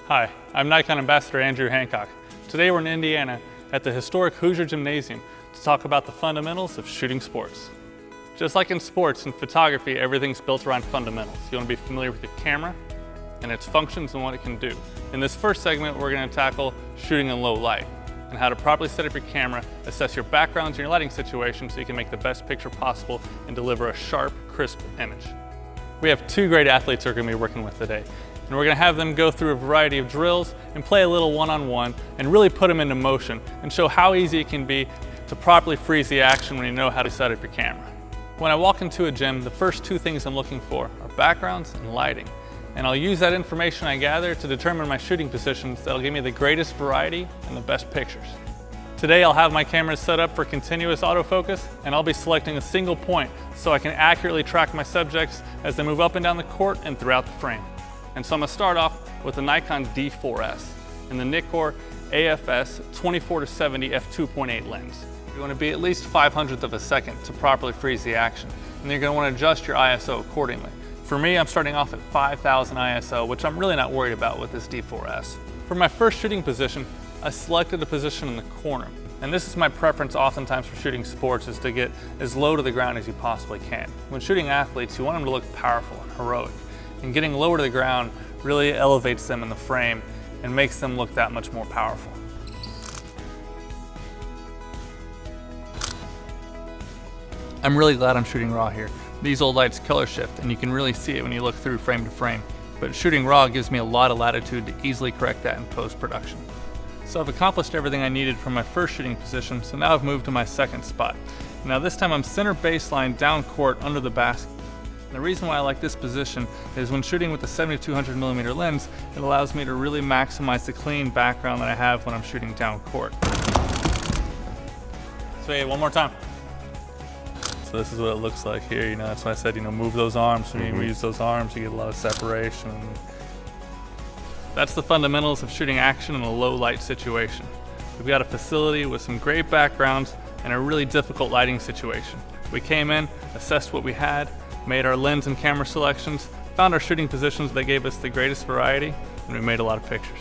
Hi, I'm Nikon Ambassador Andrew Hancock. Today we're in Indiana at the historic Hoosier Gymnasium to talk about the fundamentals of shooting sports. Just like in sports and photography, everything's built around fundamentals. You want to be familiar with your camera and its functions and what it can do. In this first segment, we're going to tackle shooting in low light and how to properly set up your camera, assess your backgrounds and your lighting situation so you can make the best picture possible and deliver a sharp, crisp image. We have two great athletes we're going to be working with today. And we're going to have them go through a variety of drills and play a little one-on-one and really put them into motion and show how easy it can be to properly freeze the action when you know how to set up your camera. When I walk into a gym, the first two things I'm looking for are backgrounds and lighting. And I'll use that information I gather to determine my shooting positions that'll give me the greatest variety and the best pictures. Today I'll have my cameras set up for continuous autofocus and I'll be selecting a single point so I can accurately track my subjects as they move up and down the court and throughout the frame. And so I'm going to start off with the Nikon D4S and the Nikon AFS 24-70 f2.8 lens. You're going to be at least 500th of a second to properly freeze the action, and you're going to want to adjust your ISO accordingly. For me, I'm starting off at 5000 ISO, which I'm really not worried about with this D4S. For my first shooting position, I selected a position in the corner. And this is my preference oftentimes for shooting sports, is to get as low to the ground as you possibly can. When shooting athletes, you want them to look powerful and heroic. And getting lower to the ground really elevates them in the frame and makes them look that much more powerful. I'm really glad I'm shooting raw here. These old lights color shift and you can really see it when you look through frame to frame. But shooting raw gives me a lot of latitude to easily correct that in post-production. So I've accomplished everything I needed from my first shooting position, so now I've moved to my second spot. Now this time I'm center baseline down court under the basket. The reason why I like this position is when shooting with the 7200mm lens, it allows me to really maximize the clean background that I have when I'm shooting down court. So hey, one more time. So this is what it looks like here, that's why I said, move those arms. When you use those arms, you get a lot of separation. That's the fundamentals of shooting action in a low light situation. We've got a facility with some great backgrounds and a really difficult lighting situation. We came in, assessed what we had, made our lens and camera selections, found our shooting positions that gave us the greatest variety, and we made a lot of pictures.